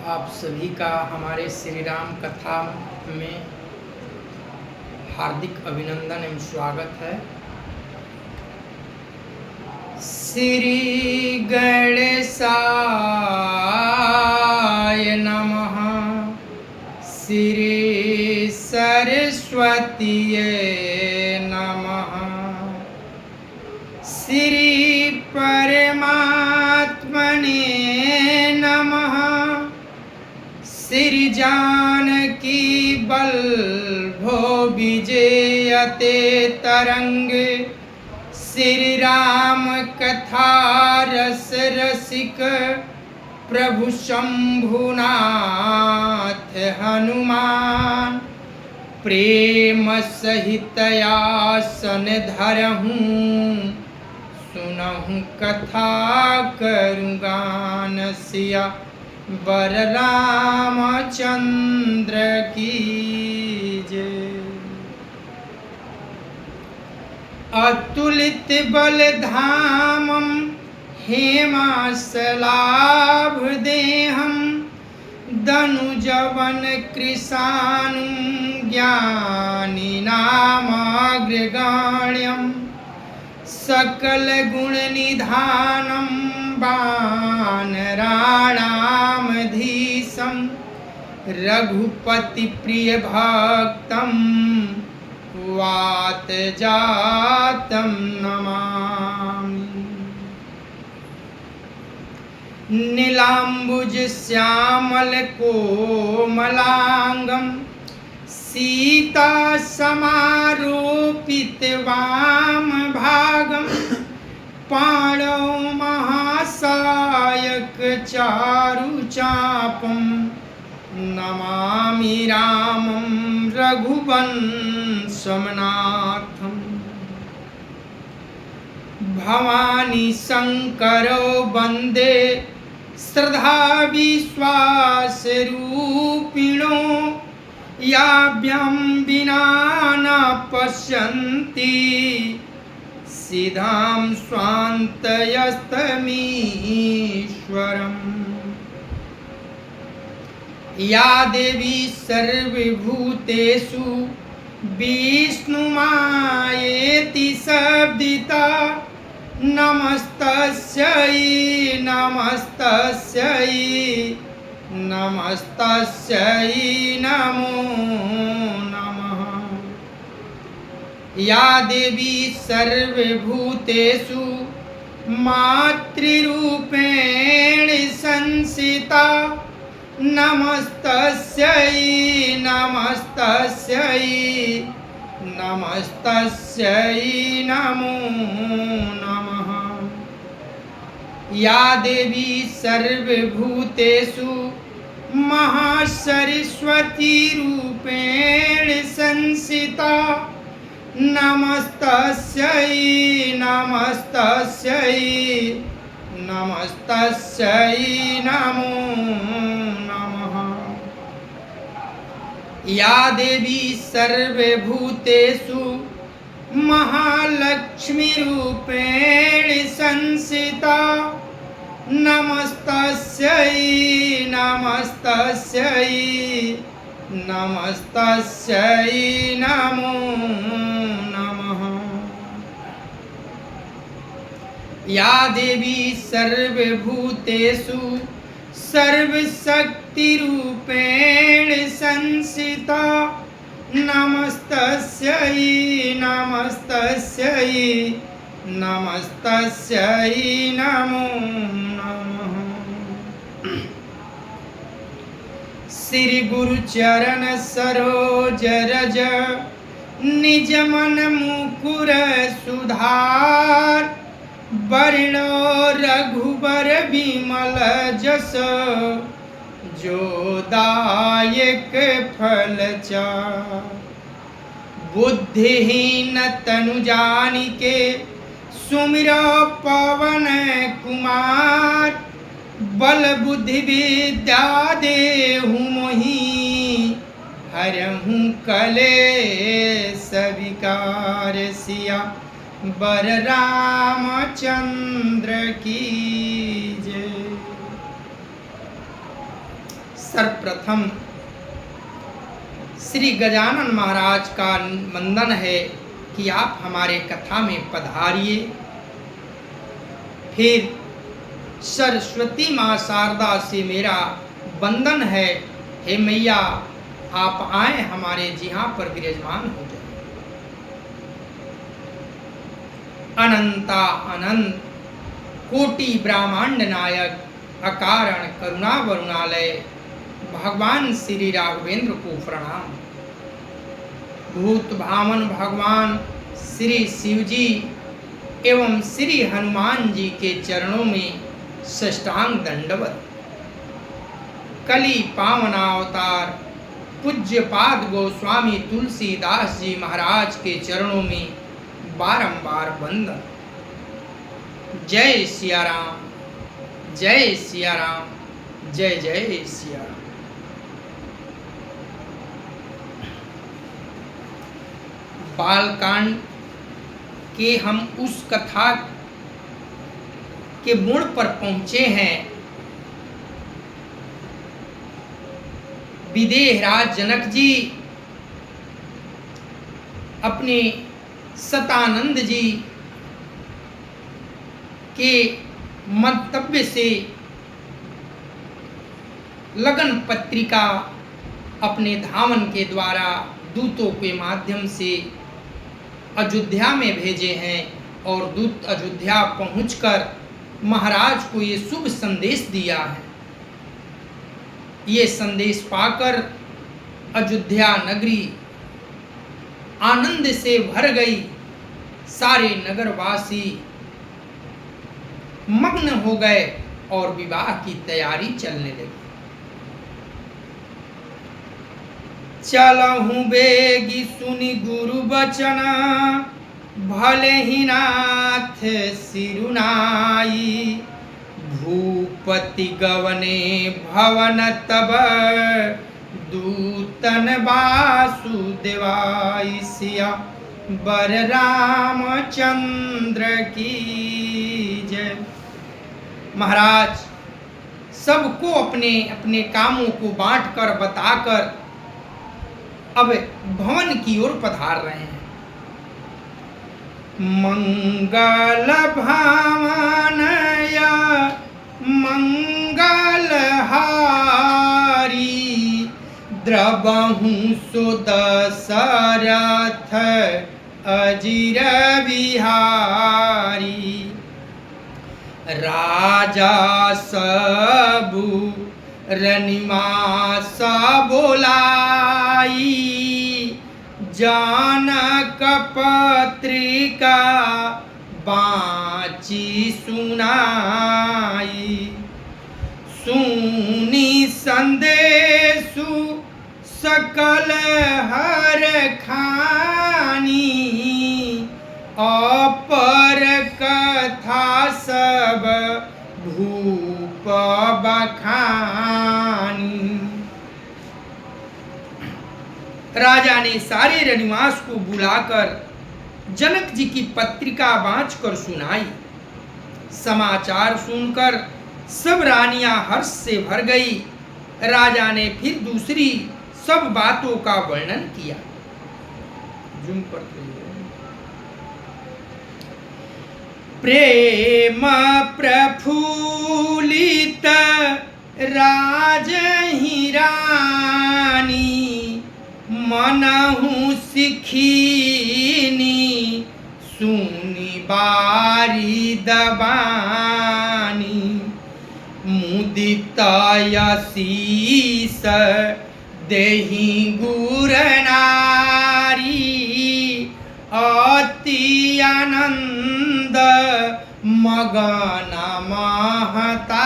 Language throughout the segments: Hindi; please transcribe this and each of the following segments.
आप सभी का हमारे श्री राम कथा में हार्दिक अभिनंदन एवं स्वागत है। श्री गणेशाय नमः। श्री सरस्वतीये नमः। श्री परमात्मने नमः। श्री जानकी बल्लभो विजयते तरंग। श्री राम कथा रस रसिक प्रभु शंभुनाथ हनुमान। प्रेम सहित आसन धरहूँ सुनहु कथा करूँ गान। सिया वर रामचंद्र की जय। अतुलित बल धामम हेमासलाभ देहम। दनुजवन कृशानुं ज्ञानी नामाग्रगण्यम। सकल गुण निधानम वानराणामधीशं। रघुपति प्रिय भक्तम वात जातम नमामि। नीलाम्बुज श्यामल कोमलांगम। सीता समारोपित वाम भागम। पाणौ महासायक चारु चापम। नमामि रामं रघुवंशनाथम। भवानी शंकरो वंदे श्रद्धा विश्वास रूपिणो। याभ्यां विना न पश्यन्ति सिद्धां स्वान्तयस्तमीश्वरम्। या देवी सर्वभूतेषु विष्णुमायेति शब्दिता। नमस्तस्यै नमस्तस्यै नमस्तस्यै नमो नमः। या देवी सर्वभूतेषु मातृरूपेण संस्थिता। नमस्तस्यै नमस्तस्यै नमस्तस्यै नमो नमः। या देवी सर्वभूतेषु महासरस्वती रूपेण संस्थिता। नमस्तस्यै नमस्तस्यै नमस्तस्यै नमो नमः। या देवी सर्वभूतेषु महालक्ष्मी रूपेण संस्थिता। नमस्तस्यै नमस्तस्यै नमस्तस्यै नमो नमः। या देवी सर्वभूतेषु सर्वशक्तिरूपेण संस्थिता। नमस्तस्यै नमस्तस्यै नमस्तस्यै नमो नमः। श्री गुरु चरण सरोज रज निज मन मुकुर सुधार। वर्णो रघुबर विमल जस जो दायक फल चार। बुद्धिहीन तनु जानिके सुमिरो पवन कुमार। बल बुद्धि विद्या देहु मोहि हरहु कलेश विकार। सिया वर रामचंद्र की जय। सर्वप्रथम श्री गजानन महाराज का वंदन है कि आप हमारे कथा में पधारिए। फिर सरस्वती माँ शारदा से मेरा वंदन है, हे मैया आप आए हमारे जिहाँ पर विराजमान हो जाए। अनंता अनंत कोटि ब्रह्मांड नायक अकारण करुणा वरुणालय भगवान श्री राघवेंद्र को प्रणाम। भूत भावन भगवान श्री शिव जी एवं श्री हनुमान जी के चरणों में साष्टांग दंडवत। कली पावना अवतार पूज्य पाद गोस्वामी तुलसीदास जी महाराज के चरणों में बारंबार वंदन। जय सिया राम, जय सिया राम, जय जय सिया राम। बालकांड के हम उस कथा के मोड़ पर पहुंचे हैं। विदेह राज जनक जी अपने सतानंद जी के मंतव्य से लगन पत्रिका अपने धावन के द्वारा दूतों के माध्यम से अयोध्या में भेजे हैं और दूत अयोध्या पहुंचकर महाराज को ये शुभ संदेश दिया है। ये संदेश पाकर अयोध्या नगरी आनंद से भर गई। सारे नगरवासी मग्न हो गए और विवाह की तैयारी चलने लगी। चलहु बेगी सुनि गुरु बचन, भले ही नाथ सिरुनाई। भूपति गवने भवन तब, दूतन वासुदेवाई। सिया बर रामचंद्र की जय। महाराज सबको अपने अपने कामों को बांटकर बताकर अब भवन की ओर पधार रहे हैं। मंगल भावनया मंगल हारी, द्रवहु सुदशरथ अजिर बिहारी। राजा सबु रनिमास बोलाई, जानक पत्रिका बाची सुनाई। सुनी संदेशु सकल हर खानी, अपर कथा सब भूप बखानी। राजा ने सारे रनिवास को बुलाकर जनक जी की पत्रिका बांचकर सुनाई। समाचार सुनकर सब रानियां हर्ष से भर गई। राजा ने फिर दूसरी सब बातों का वर्णन किया। जूम करते हैं। प्रेम प्रफुल्लित राजहि रानी, मनहु सिखिनी सुनि बारी दबानी। मुदित यशीस देहि गुर नारी, अति आनंद मगन महतारी।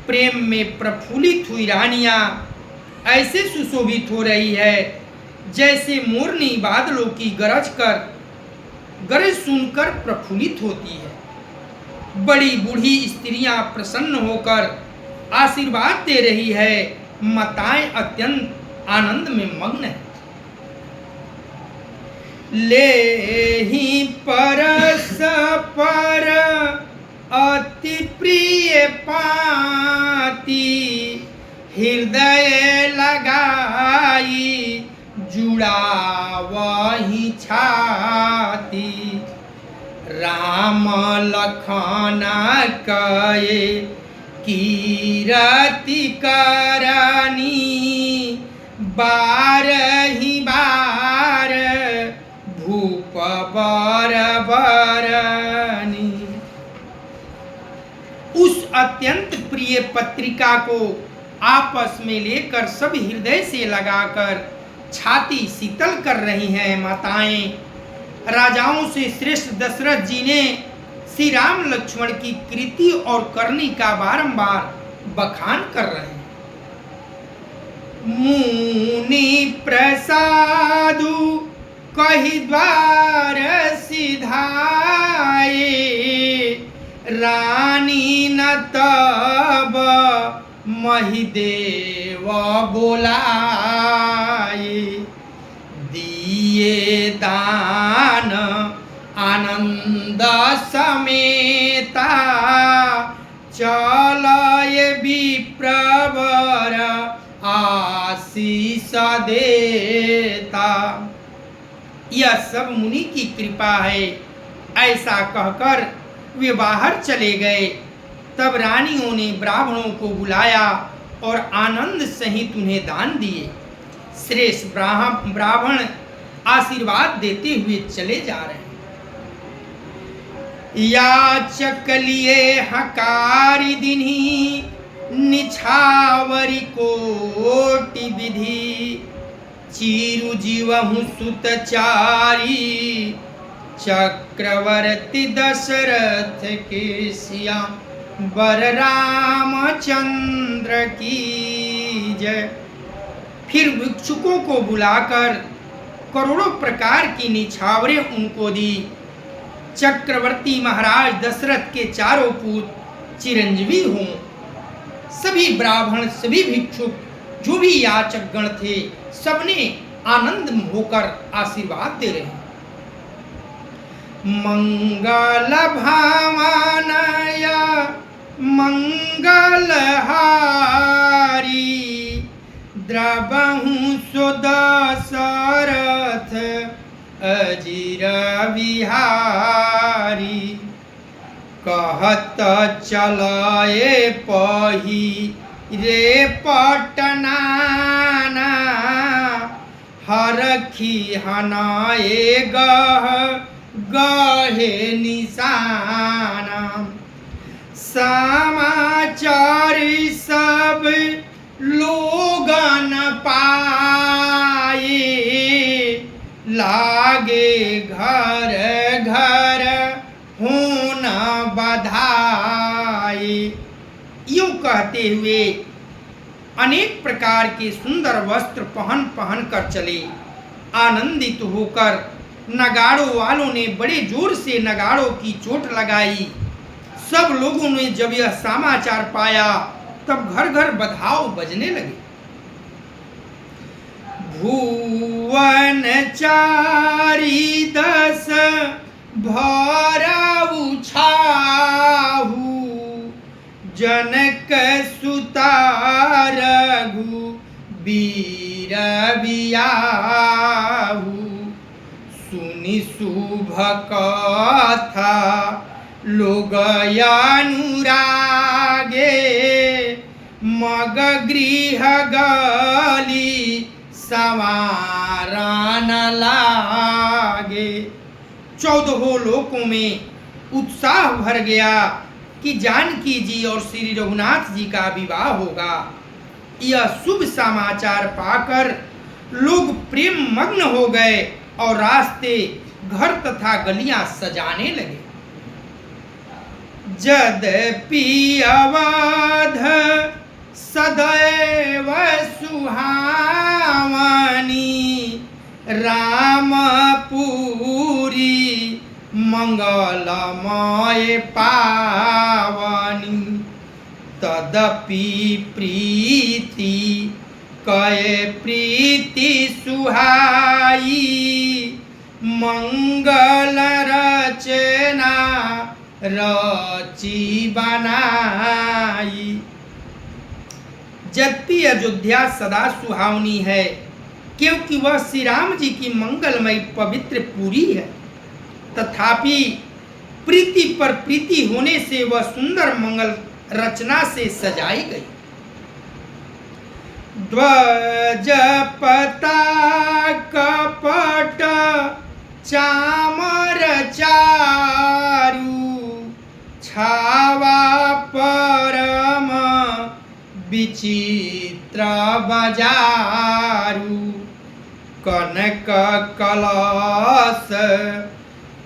प्रेम में प्रफुल्लित हुई रानियां ऐसे सुशोभित हो रही है जैसे मोरनी बादलों की गरज सुनकर प्रफुल्लित होती है। बड़ी बूढ़ी स्त्रियां प्रसन्न होकर आशीर्वाद दे रही है। माताएं अत्यंत आनंद में मग्न है। लेहि परस्पर अति प्रिय पाती, हृदय लगाई जुड़ा वही छाती। राम लखन कए कीरति करनी बारही बार भूप बर बरनी। उस अत्यंत प्रिय पत्रिका को आपस में लेकर सब हृदय से लगाकर छाती शीतल कर रही हैं माताएं। राजाओं से श्रेष्ठ दशरथ जी ने श्री राम लक्ष्मण की कृति और करनी का बारंबार बखान कर रहे हैं। मुनि प्रसादु कहि द्वार सिधाए रानी न तब महिदेव बोलाए। दिए दान आनंद समेता चलय विप्रवर आशीष देता। यह सब मुनि की कृपा है, ऐसा कहकर वे बाहर चले गए। तब रानियों ने ब्राह्मणों को बुलाया और आनंद सहित उन्हें दान दिए। श्रेष्ठ ब्राह्मण आशीर्वाद देते हुए चले जा रहे हैं। याचक लिए हकारी दिन्ही निछावरी कोटि विधि। चीरु जीवहु सुतचारी चक्रवर्ती दशरथ के सिया बर रामचंद्र की जय। फिर भिक्षुकों को बुलाकर करोड़ों प्रकार की निछावरें उनको दी। चक्रवर्ती महाराज दशरथ के चारों पुत्र चिरंजीवी हों। सभी ब्राह्मण, सभी भिक्षुक, जो भी याचक गण थे, सबने आनंद होकर आशीर्वाद दे रहे हैं। मंगल भावनय मंगलहारी द्रवहु सो दशरथ अजिर बिहारी। कहत चलाए पही रे पटनाना हरखी हनाए गहे निशाना। समाचार सब लोगन पाए लागे घर घर होना बधाई। यूं कहते हुए अनेक प्रकार के सुंदर वस्त्र पहन कर चले। आनंदित होकर नगाड़ों वालों ने बड़े जोर से नगाड़ों की चोट लगाई। सब लोगों ने जब यह समाचार पाया तब घर घर बधाव बजने लगे। भुवन चारी दस भरा उछाहू जनक सुता रघु बीर बियाहू। सुनि शुभ कथा लोग अनुरागे मग गृह गली सवारा न लागे। 14 लोकों में उत्साह भर गया कि जानकी जी और श्री रघुनाथ जी का विवाह होगा। यह शुभ समाचार पाकर लोग प्रेम मग्न हो गए और रास्ते, घर तथा गलियां सजाने लगे। यद्यपि अवध सदैव सुहावनी रामपुरी मंगलमय पावनी। तदपि प्रीति कय प्रीति सुहाई मंगल रचना रची बनाई। यद्यपि अयोध्या सदा सुहावनी है, क्योंकि वह श्री राम जी की मंगलमयी पवित्र पुरी है, तथापि प्रीति पर प्रीति होने से वह सुंदर मंगल रचना से सजाई गई। ध्वज पताका पट चामर चारु, छावा परम विचित्र बजारु, कनक कलश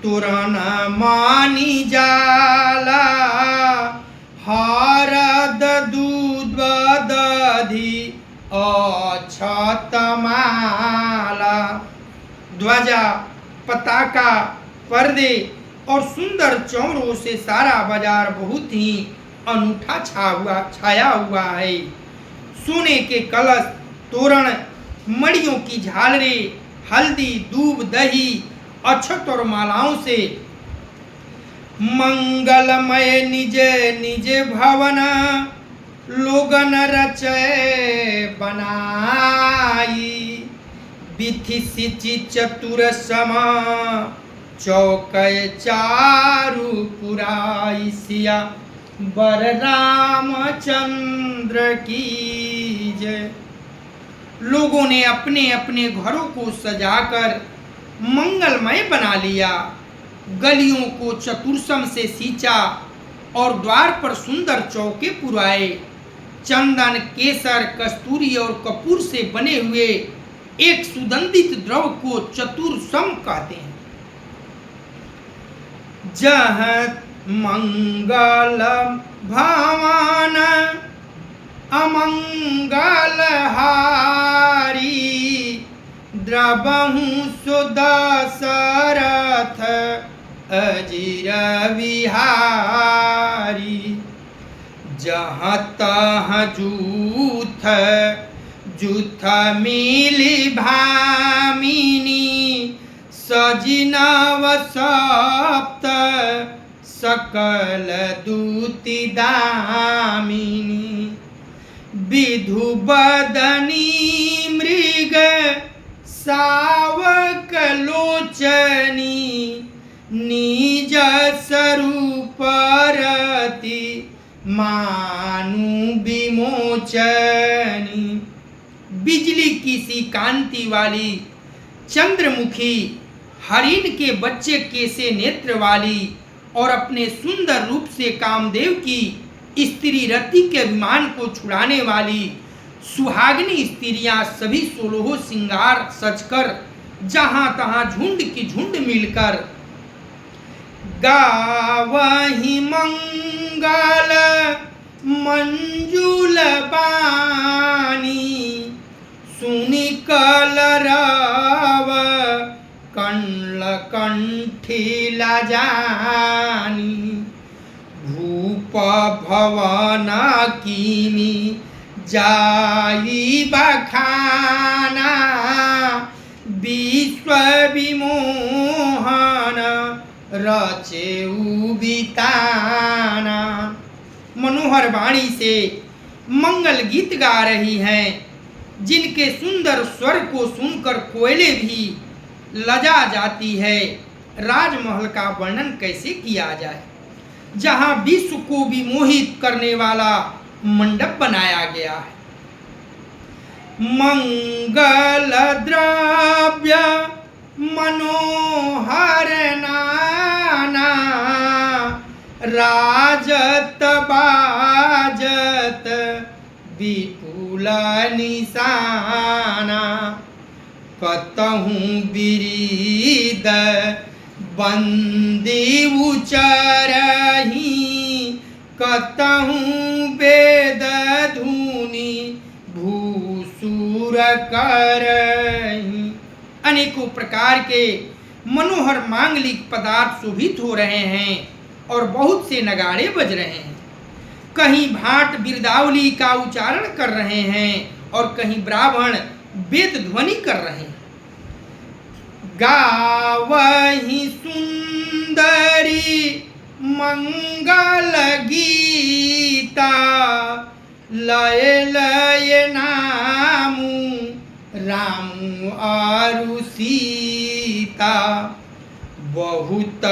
तोरण मानी जाला, हरद दूध दधि अक्षत माला। ध्वजा, पताका, पर्दे और सुंदर चौरों से सारा बाजार बहुत ही अनूठा छाया हुआ है। सोने के कलश, तोरण, मड़ियों की झालरें, हल्दी, दूब, दही, अक्षत और मालाओं से मंगलमय निज निज भवन लोगन रचय बनाई। विधि सिचि चतुर सम चौकय चारु पुराई, सिया बर रामचंद्र की जय। लोगों ने अपने अपने घरों को सजाकर मंगलमय बना लिया, गलियों को चतुर्सम से सींचा और द्वार पर सुंदर चौके पुराए। चंदन, केसर, कस्तूरी और कपूर से बने हुए एक सुगंधित द्रव को चतुर्सम कहते हैं। जह मंगल भवन अमंगल हारी, द्रवहु सुदशरथ अजिर विहारी। जहाँ तहाँ जूथ जूथ मिली भामिनी, सजिनव सप्त सकल दूति दामिनी। विधु बदनी मृग सावक लोचनी, निज स्वरूप रति मानु विमोचनी। बिजली की सी कांति वाली, चंद्रमुखी, हरिण के बच्चे के से नेत्र वाली और अपने सुंदर रूप से कामदेव की स्त्री रति के अभिमान को छुड़ाने वाली सुहागिनी स्त्रियां सभी 16 श्रृंगार सजकर जहां तहां झुंड की झुंड मिलकर गावहि मंगल मंजुल बानी, सुनि कलरव कंल कंठिला जानी। भूप भवन कीनी जाई बखाना, विश्व विमोहन रचेऊ बिताना। मनोहर वाणी से मंगल गीत गा रही हैं, जिनके सुंदर स्वर को सुनकर कोयले भी लजा जाती है। राजमहल का वर्णन कैसे किया जाए, जहां विश्व को भी मोहित करने वाला मंडप बनाया गया है। मंगल द्रव्य मनोहर नाना, राजत बाजत विपुल निशाना। कतहु बिरिद बंदी उचरही, कतहु वेद धुनि भूसुर करही। अनेकों प्रकार के मनोहर मांगलिक पदार्थ शोभित हो रहे हैं और बहुत से नगाड़े बज रहे हैं। कहीं भाट बिरदावली का उच्चारण कर रहे हैं और कहीं ब्राह्मण वेद ध्वनि कर रहे हैं। गावहि सुंदरी मंगल गीता, लय लय नामु रामु आरु सीता, बहुत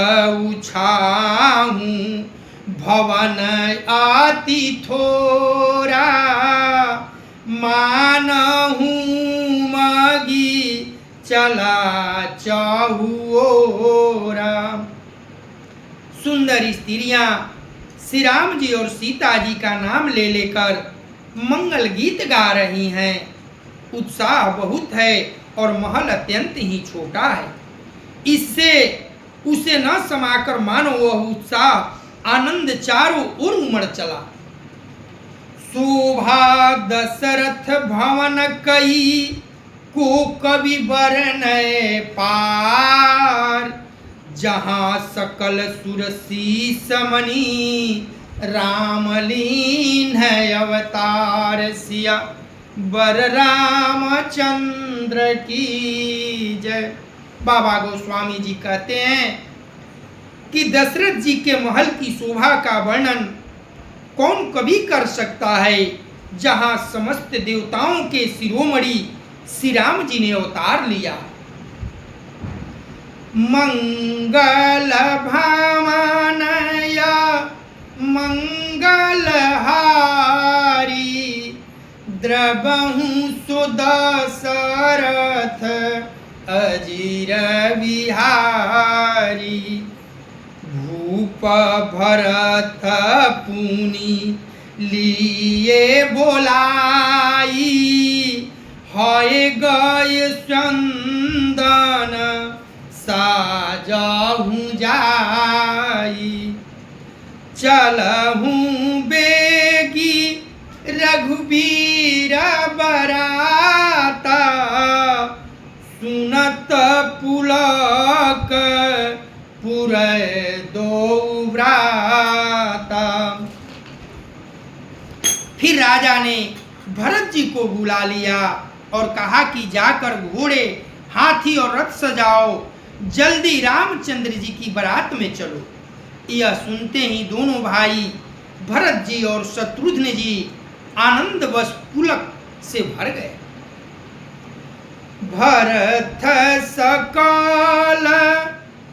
उछाहू भवन आति थोरा, मानहू मगी चला चाहुओरा। सुंदर स्त्रियां श्री राम जी और सीता जी का नाम ले लेकर मंगल गीत गा रही हैं। उत्साह बहुत है और महल अत्यंत ही छोटा है। इससे उसे न समाकर मानो वह उत्साह आनंद चारों ओर उमड़ चला। शोभा दशरथ भवन कई को कवि बरनय पार, जहाँ सकल सुरसी समनी रामलीन है अवतार। सिया बर रामचंद्र की जय। बाबा गोस्वामी जी कहते हैं कि दशरथ जी के महल की शोभा का वर्णन कौन कभी कर सकता है, जहां समस्त देवताओं के शिरोमणि श्री राम जी ने अवतार लिया। मंगल भावनया मंगलहारी, द्रवहु सुदशरथ अजीर विहारी। भूप भरत पुनि लिए बोलाई, है गए चंदन साजहु जाई। चलहु बेगी रघुबीर बराता, सुनत पुलक पुरै दो व्राता। फिर राजा ने भरत जी को बुला लिया और कहा कि जाकर घोड़े हाथी और रथ सजाओ, जल्दी रामचंद्र जी की बारात में चलो। यह सुनते ही दोनों भाई भरत जी और शत्रुघ्न जी आनंदवश पुलक से भर गए। भरत सकल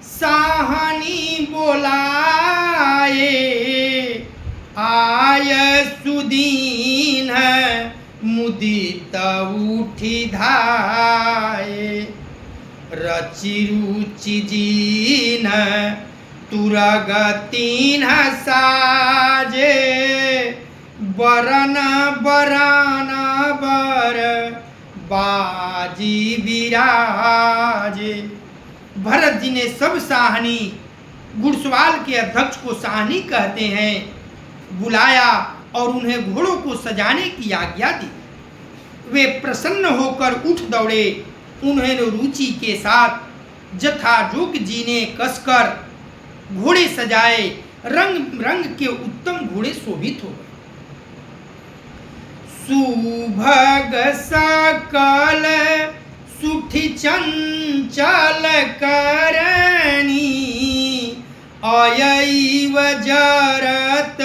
साहनी बोलाए, आय सुदीन मुदित उठी धाये। रचि रुचि जीन तुरगतीन साजे, बरन बरन बर बाजी विराजे। भरत जी ने सब साहनी, घुड़सवार के अध्यक्ष को साहनी कहते हैं, बुलाया और उन्हें घोड़ों को सजाने की आज्ञा दी। वे प्रसन्न होकर उठ दौड़े। उन्होंने रुचि के साथ जथाजोग जी ने कसकर घोड़े सजाए। रंग रंग के उत्तम घोड़े शोभित हो गए। सुभग सकल सुठी चंचल करनी, अयैव जरत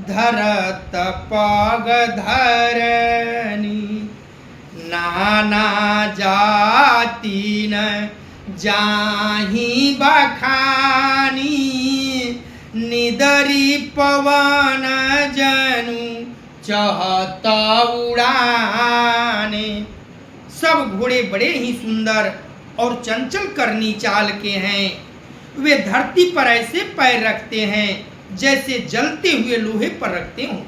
धरत पग धरनी। नाना जाति न जाहि बखानी, निदरी पवन जनु चहता उड़ाने। सब घोड़े बड़े ही सुंदर और चंचल करनी चाल के हैं। वे धरती पर ऐसे पैर रखते हैं जैसे जलते हुए लोहे पर रखते हों।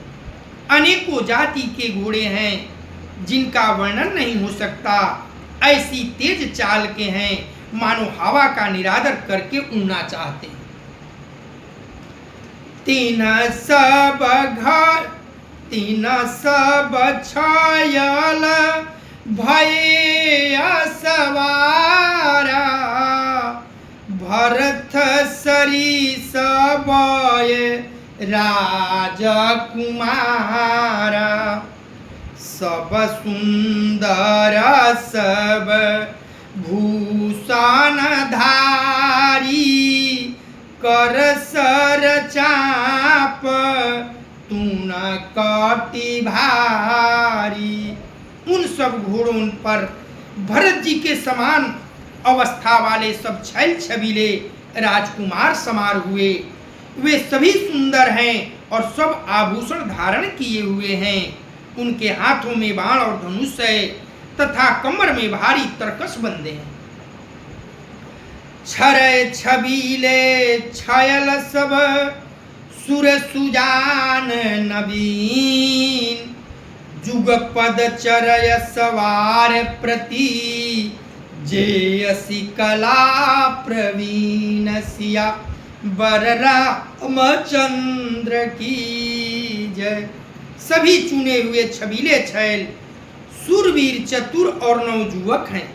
अनेकों जाति के घोड़े हैं जिनका वर्णन नहीं हो सकता। ऐसी तेज चाल के हैं मानो हवा का निरादर करके उड़ना चाहते हैं। तीन सब छायल भय सवारा, भरत सरिस बय राजकुमारा। सब सुंदर सब भूषण धारी, कर सर चाप तून कौटी भारी। उन सब घोड़ों पर भरत जी के समान अवस्था वाले सब छैल छबीले राजकुमार सवार हुए। वे सभी सुंदर हैं और सब आभूषण धारण किए हुए हैं। उनके हाथों में बाण और धनुष है तथा कमर में भारी तरकस बंधे हैं। छरय छबीले छयल सब सुर सुजान नवीन। जुगपद चरय सवार प्रति जेयसी कला प्रवीण। सिया बर रामचंद्र की जय। सभी चुने हुए छबीले छैल सूरवीर चतुर और नवजुवक हैं।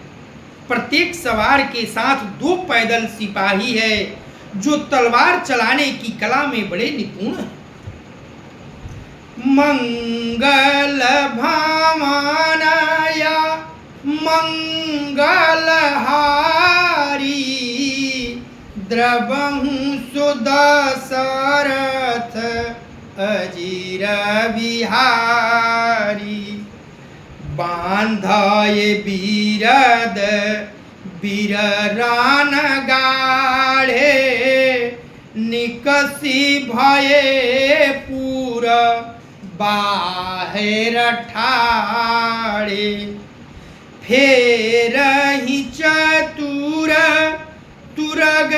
प्रत्येक सवार के साथ 2 पैदल सिपाही है जो तलवार चलाने की कला में बड़े निपुण हैं। मंगल भामानया मंगलहारी द्रवहु सुदशरथ अजीर बिहारी। बांधाए बीरद बीररान गाढ़े निकसी भये पूर बाहेर ठाड़े। फेर ही चतुर तुरग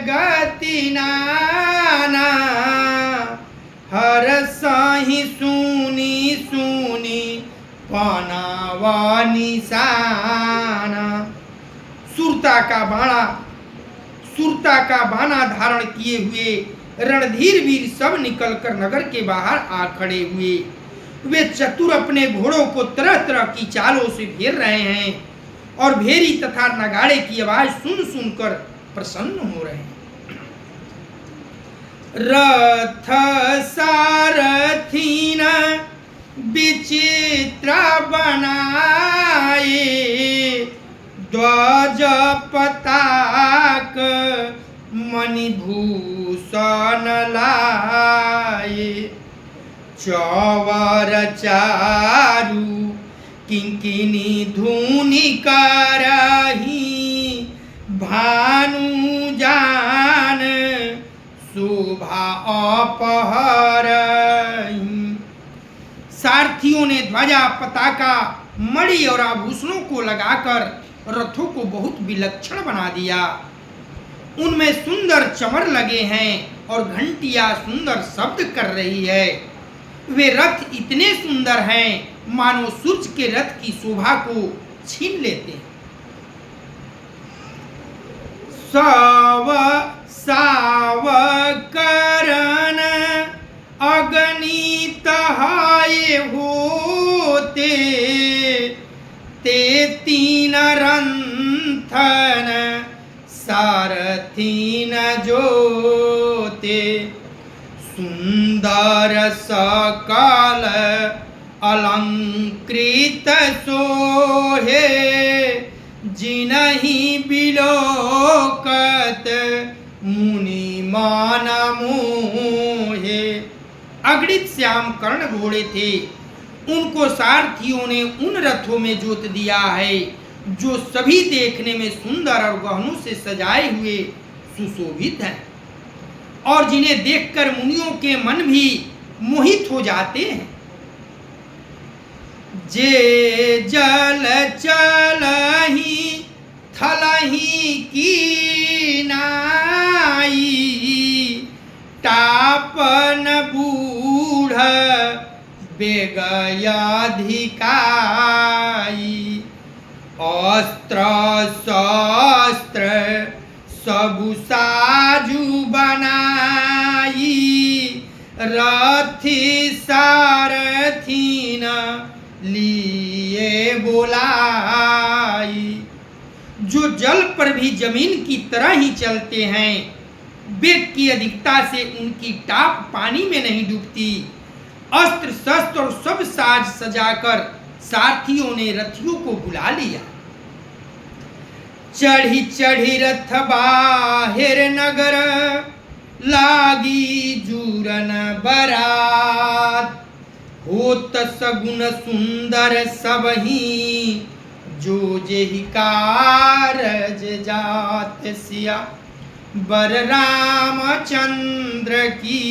गति नाना हर साही सुनी सुनी पानावा निशाना। सुरता का बाना धारण किए हुए रणधीर वीर सब निकलकर नगर के बाहर आ खड़े हुए। वे चतुर अपने घोड़ों को तरह तरह की चालों से घेर रहे हैं और भेरी तथा नगाड़े की आवाज सुन सुनकर प्रसन्न हो रहे हैं। रथ सारथीन विचित्र बनाए ध्वज पताक मणिभूषण लाए। चौवर चारु किंकिनी धुनि करही भानु जान शोभा अपहरही। सारथियों ने ध्वजा पताका मणि और आभूषणों को लगाकर रथों को बहुत विलक्षण बना दिया। उनमें सुंदर चमर लगे हैं और घंटियां सुंदर शब्द कर रही है। वे रथ इतने सुंदर हैं मानो सूर्य के रथ की शोभा को छीन लेते हैं। साव करन अगणित हाय होते ते तीन रंथन सारथीन जोते। सुंदर सकल अलंकृत सोहे जिनहि बिलोकत मुनि मान मोहे। अगणित श्याम कर्ण घोड़े थे। उनको सारथियों ने उन रथों में जोत दिया है जो सभी देखने में सुंदर और गहनों से सजाए हुए सुशोभित हैं और जिन्हें देखकर मुनियों के मन भी मोहित हो जाते हैं। जे जल चलहि थलहि की नाई टापन बूढ़ बेगयाधिकाई। अस्त्र शस्त्र सबु साजु बनाई रथी सारथीन लिए बोलाई। जो जल पर भी जमीन की तरह ही चलते हैं, वेग की अधिकता से उनकी टाप पानी में नहीं डूबती। अस्त्र शस्त्र और सब साज सजाकर सारथियों ने रथियों को बुला लिया। चढ़ी चढ़ी रथ बाहिर नगर लागी जूरन बरात सगुन सुंदर सबही, जो जेहि कारज जात सिया, बर रामचंद्र की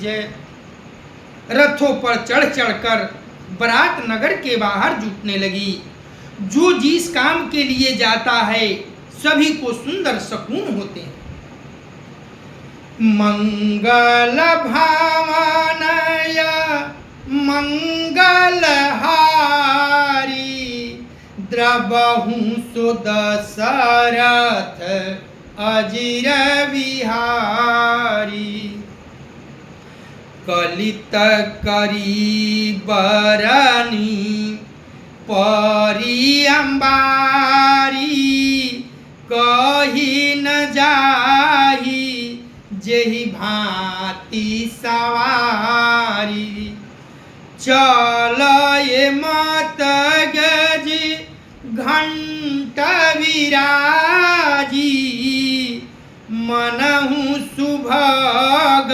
जय। रथों पर चढ़ चढ़कर बारात नगर के बाहर जुटने लगी। जो जिस काम के लिए जाता है सभी को सुंदर सकून होते हैं। मंगल भावनय मंगलहारी, द्रबहु सो दशरथ अजिर बिहारी। कलित करी बरनी परी अंबारी, कही न जाही जेहि भांति सवारी। चलये मत गज घंट विराजी, मनहु सुभग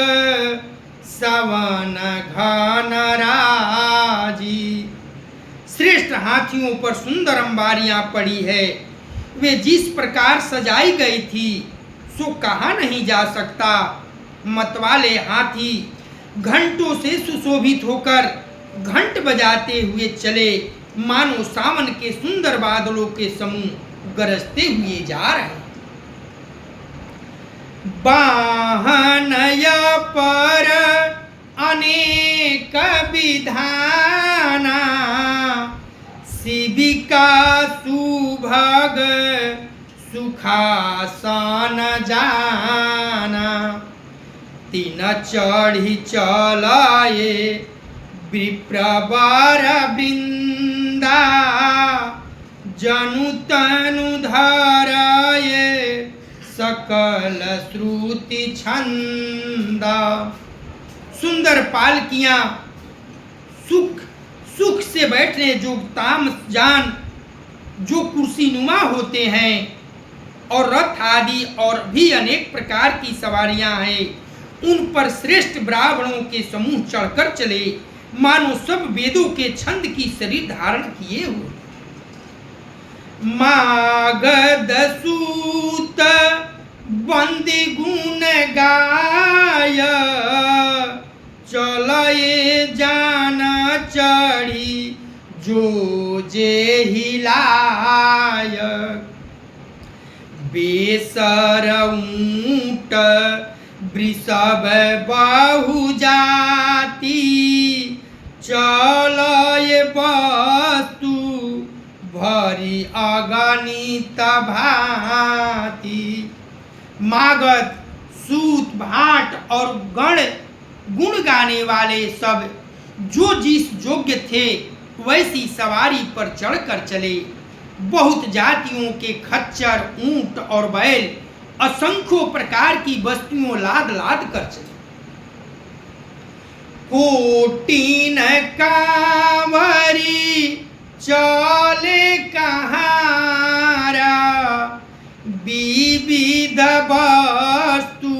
सवन घन राजी। श्रेष्ठ हाथियों पर सुंदर अंबारियां पड़ी है। वे जिस प्रकार सजाई गई थी सो कहा नहीं जा सकता। मतवाले हाथी घंटों से सुशोभित होकर घंट बजाते हुए चले, मानो सावन के सुंदर बादलों के समूह गरजते हुए जा रहे हैं। वाहनय पर अनेक विधाना, शिविका सुभग सुखासन जाना। तीन चढ़ी चलाए विप्रवर वृंदा, जनु तनु धराए सकल श्रुति छंदा। सुंदर पालकियां सुख सुख से बैठने जो ताम जान जो कुर्सी नुमा होते हैं, और रथ आदि और भी अनेक प्रकार की सवारियां हैं, उन पर श्रेष्ठ ब्राह्मणों के समूह चढ़कर चले, मानो सब वेदों के छंद की शरीर धारण किए हुए। मागध सूत बंदी गुण गाय, चलये जाना चढ़ी जो जे हिलाय। बेसर ऊंट वृषभ बहु जाति, चलये वस्तु भरी अगणित भांति। मागध सूत भाट और गण गुण गाने वाले सब जो जिस योग्य थे वैसी सवारी पर चढ़कर चले। बहुत जातियों के खच्चर ऊंट और बैल असंख्यों प्रकार की वस्तुओं लाद लाद कर चले। कोटिन कांवरी चले कहारा, विविध वस्तु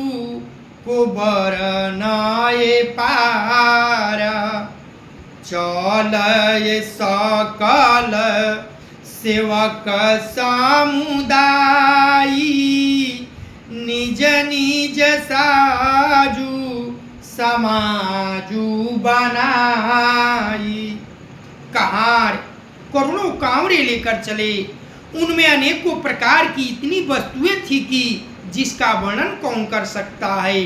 को बरनाए पारा। चलये सकल सेवक समुदायी, निज निज साजू समाजू बनाई। कहार करोड़ों कांवरे लेकर चले। उनमें अनेकों प्रकार की इतनी वस्तुएं थी कि जिसका वर्णन कौन कर सकता है।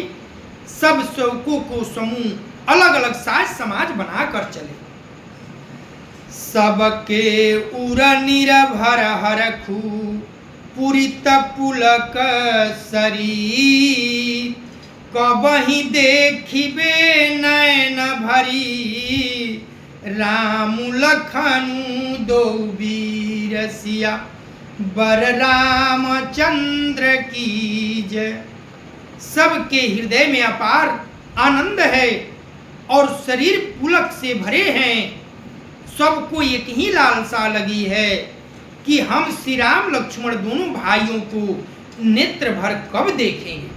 सब सेवकों को समूह अलग अलग साज समाज बनाकर चले। सबके उर निरभर हरखू पुरित पुलक शरीर, कबहि देखिबे नयन भरी, राम लखनु दो वीर सिया, बर रामचंद्र की जय। सबके हृदय में अपार आनंद है और शरीर पुलक से भरे हैं। सबको एक ही लालसा लगी है कि हम श्री राम लक्ष्मण दोनों भाइयों को नेत्र भर कब देखेंगे।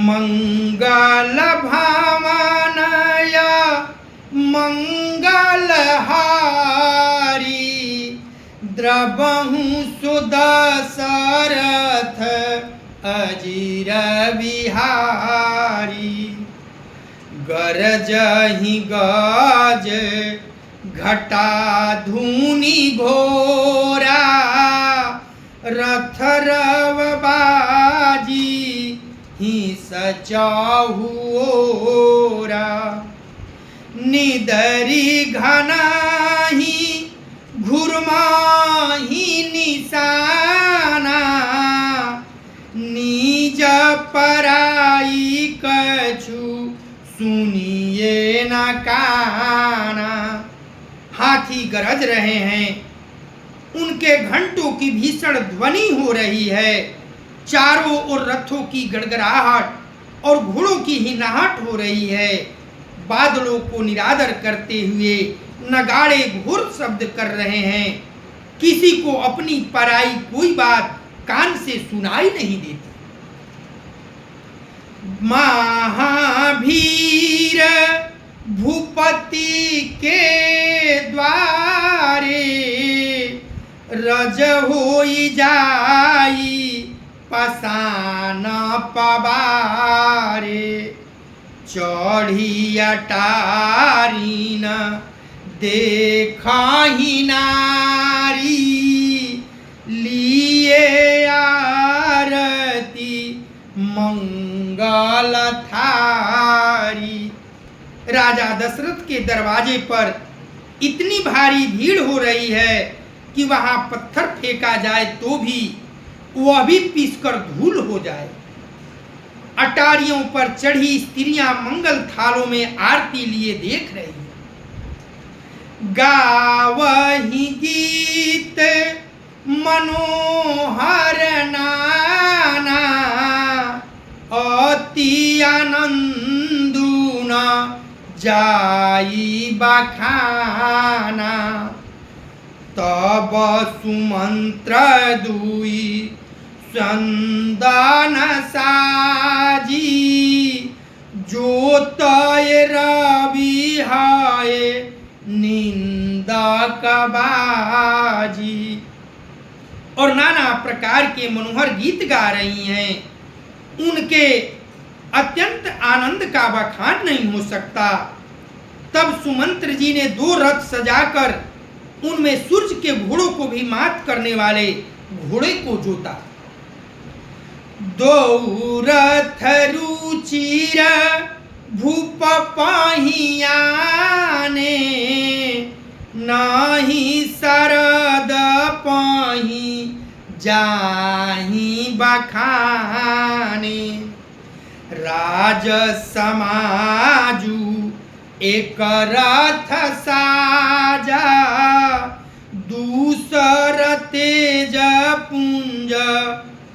मंगल भावनय मंगलहारी द्रबहु सुदशरथ अजीर बिहारी। गरजहि गज घटा धूनि घोरा रथ रव बाजी ही सचाहुओरा। निदरी घनाही घुरमाही निशाना निज पराई कछु सुनिए न काना। हाथी गरज रहे हैं, उनके घंटों की भीषण ध्वनि हो रही है, चारों ओर रथों की गड़गड़ाहट और घोड़ों की हिनाहट हो रही है। बादलों को निरादर करते हुए नगाड़े घोर शब्द कर रहे हैं। किसी को अपनी पराई कोई बात कान से सुनाई नहीं देती। महावीर भूपति के द्वारे रज होई जाई पसान पबारे। चढ़ी अटारीन देखहि नारी लिए आरती मंगल थारी। राजा दशरथ के दरवाजे पर इतनी भारी भीड़ हो रही है कि वहां पत्थर फेंका जाए तो भी वह भी पीसकर धूल हो जाए। अटारियों पर चढ़ी स्त्रियां मंगल थालों में आरती लिए देख रही हैं। गावहि गीत मनोहर नाना अति आनंदुन जाई बखाना। तब सुमंत्र दुई चंदन साजी जोतय रवि हाय निंदक बाजी। और नाना प्रकार के मनोहर गीत गा रही हैं। उनके अत्यंत आनंद का बखान नहीं हो सकता। तब सुमंत्र जी ने 2 रथ सजाकर उनमें सूर्य के घोड़ों को भी मात करने वाले घोड़े को जोता। 2 रथ रुचिर भूप पहियाने नाही शरद पही जाही बखाने। राज समाजू एक रथ साजा दूसर तेज पुंज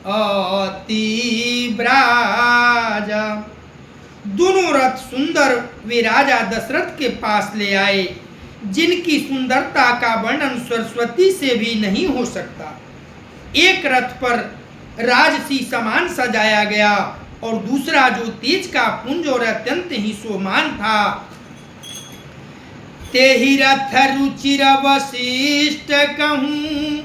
अति ब्राजा। दोनों रथ सुंदर वे राजा दशरथ के पास ले आए, जिनकी सुंदरता का वर्णन सरस्वती से भी नहीं हो सकता। एक रथ पर राजसी सामान सजाया गया और दूसरा जो तेज का पुंज और अत्यंत ही शोभान था। तेहि रथ रुचिर वशिष्ठ कहूँ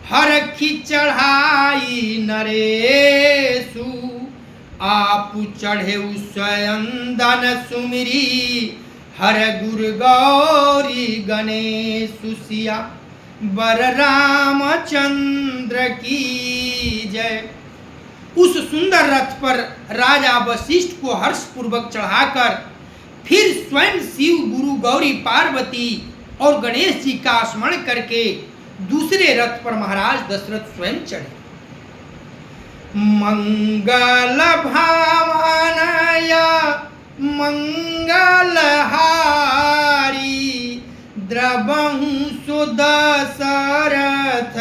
हरखी चढ़ाई नरेशु। आप चढ़े स्वयं दन सुमिरी हर गुर गौरी गणेश सिया बर रामचंद्र की जय। उस सुंदर रथ पर राजा वशिष्ठ को हर्षपूर्वक चढ़ाकर फिर स्वयं शिव गुरु गौरी पार्वती और गणेश जी का स्मरण करके दूसरे रथ पर महाराज दशरथ स्वयं चढ़े। मंगल भावनया मंगलहारी द्रबहु सुदशरथ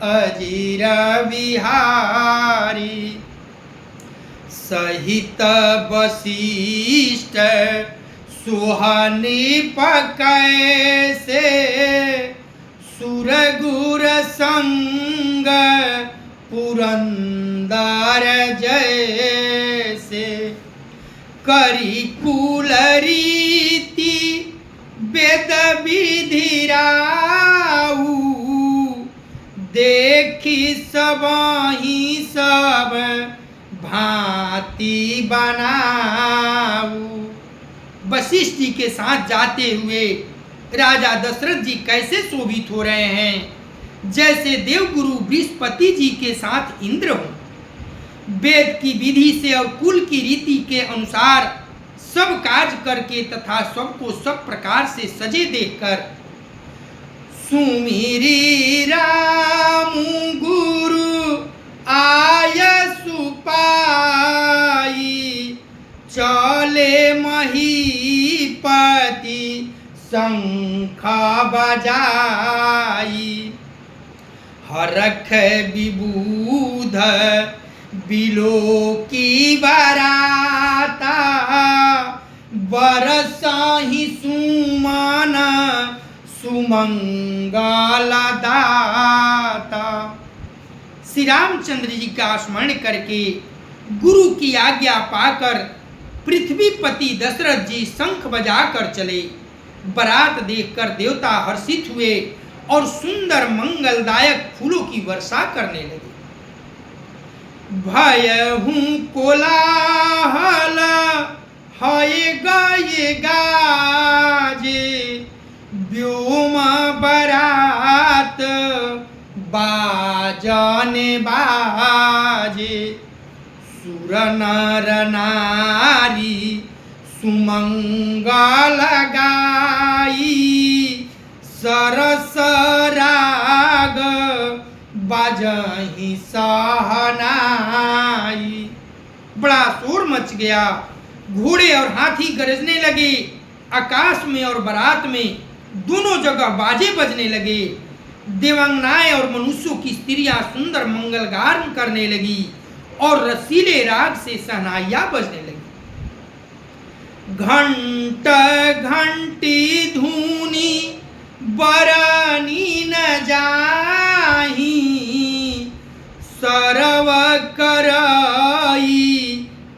अजीर बिहारी। सहित वशिष्ठ सुहानी पकैसे सुरगुर संग पुरंदर जैसे। करी कुल रीति वेद विधिराऊ देखी सबहि सब भांति बनाऊ। वशिष्ठ जी के साथ जाते हुए राजा दशरथ जी कैसे शोभित हो रहे हैं, जैसे देवगुरु बृहस्पति जी के साथ इंद्र हो। वेद की विधि से और कुल की रीति के अनुसार सब कार्य करके तथा सबको सब प्रकार से सजे देखकर सुमिरी राम गुरु आय सुपाई चले महीपति शंख बजाई। हरख विबूध बिलो की बराता बरसाहि सुमन सुमंगल दाता। श्री रामचंद्र जी का स्मरण करके गुरु की आज्ञा पाकर पृथ्वीपति दशरथ जी शंख बजाकर चले। बारात देखकर देवता हर्षित हुए और सुंदर मंगलदायक फूलों की वर्षा करने लगे। भय हूँ कोलाहल हये गाये गाजे व्योम बरात बाजने बाजे। सुर नर नारी सुमंगल गाई सरस राग बाजहि सहनाई। बड़ा शोर मच गया, घोड़े और हाथी गरजने लगे। आकाश में और बारात में दोनों जगह बाजे बजने लगे। देवांगनाएं और मनुष्यों की स्त्रियां सुंदर मंगल गान करने लगी और रसीले राग से सहनाइयां बजने लगी। घंट घंटी धूनी बरनी न जाही सरव करई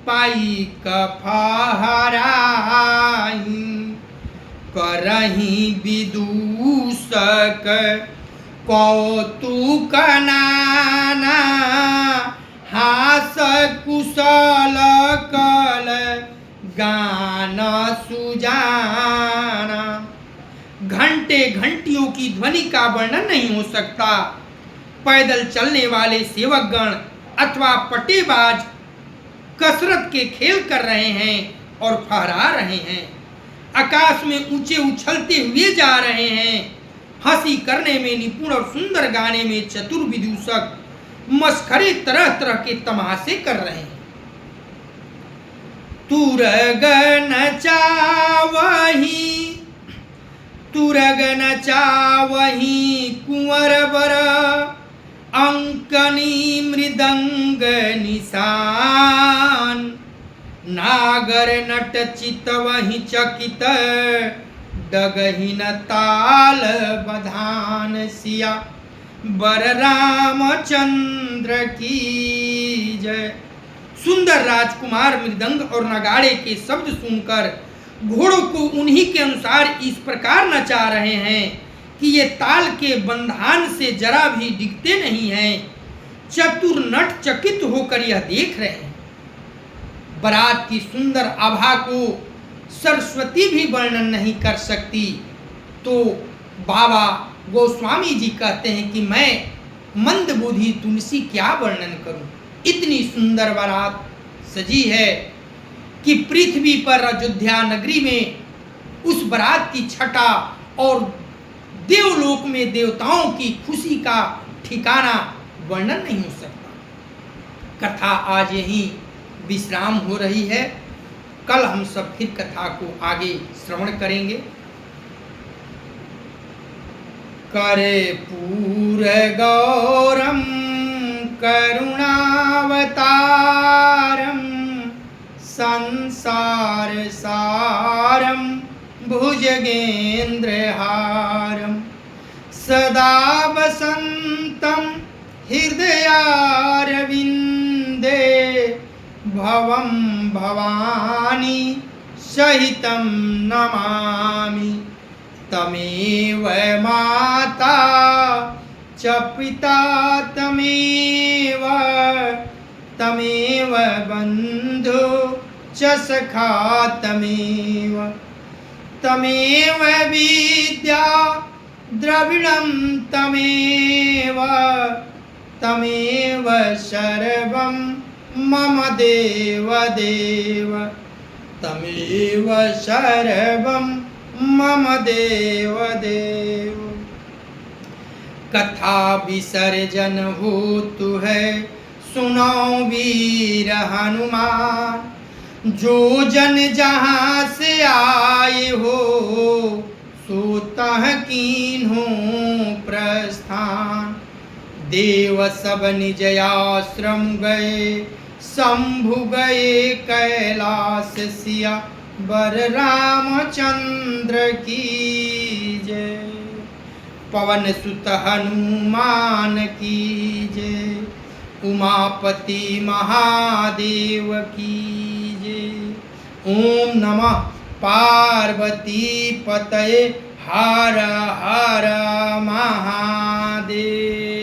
पाई कफहराई। करही विदूषक कौतुक नाना हास कुशल कल गान सुजाना। घंटे घंटियों की ध्वनि का वर्णन नहीं हो सकता। पैदल चलने वाले सेवकगण अथवा पटेबाज कसरत के खेल कर रहे हैं और फहरा रहे हैं। आकाश में ऊंचे उछलते हुए जा रहे हैं। हंसी करने में निपुण और सुंदर गाने में चतुर विदूषक मस्खरे तरह तरह के तमाशे कर रहे हैं। तुरगन चावही कुंवर बर अंकनी मृदंग निशान। नागर नट चितवहि चकित डगहि न ताल बधान। सिया बर रामचंद्र की जय। सुंदर राजकुमार मृदंग और नगाड़े के शब्द सुनकर घोड़ों को उन्हीं के अनुसार इस प्रकार नचा रहे हैं कि ये ताल के बंधान से जरा भी डिगते नहीं हैं। चतुर नट चकित होकर यह देख रहे हैं। बारात की सुंदर आभा को सरस्वती भी वर्णन नहीं कर सकती। तो बाबा गोस्वामी जी कहते हैं कि मैं मंदबुद्धि तुलसी क्या वर्णन करूं। इतनी सुंदर बारात सजी है कि पृथ्वी पर अयोध्या नगरी में उस बारात की छटा और देवलोक में देवताओं की खुशी का ठिकाना वर्णन नहीं हो सकता। कथा आज यहीं विश्राम हो रही है। कल हम सब फिर कथा को आगे श्रवण करेंगे। करे पूर गौरम करुणावतारम संसार सारम भुजगेन्द्रहारम सदा वसंतम हृदयारविंदे भवं भवानी सहितं नमामि। तमेव माता च पिता तमेव तमेव बन्धु च सखा तमेव तमेव विद्या द्रविणं तमेव तमेव सर्वं मम देव देव तमेव सर्वं मम देव देव। कथा विसर्जन होतु है सुनो वीर हनुमान, जो जन जहाँ से आए हो सो तह कीन्हो प्रस्थान। देव सब निज आश्रम गए, शंभु गए कैलाश सिया बर रामचंद्र की जय। पवन सुत हनुमान की जय, उमापति महादेव की जय। ओम नमः पार्वती पतये हर हर महादेव।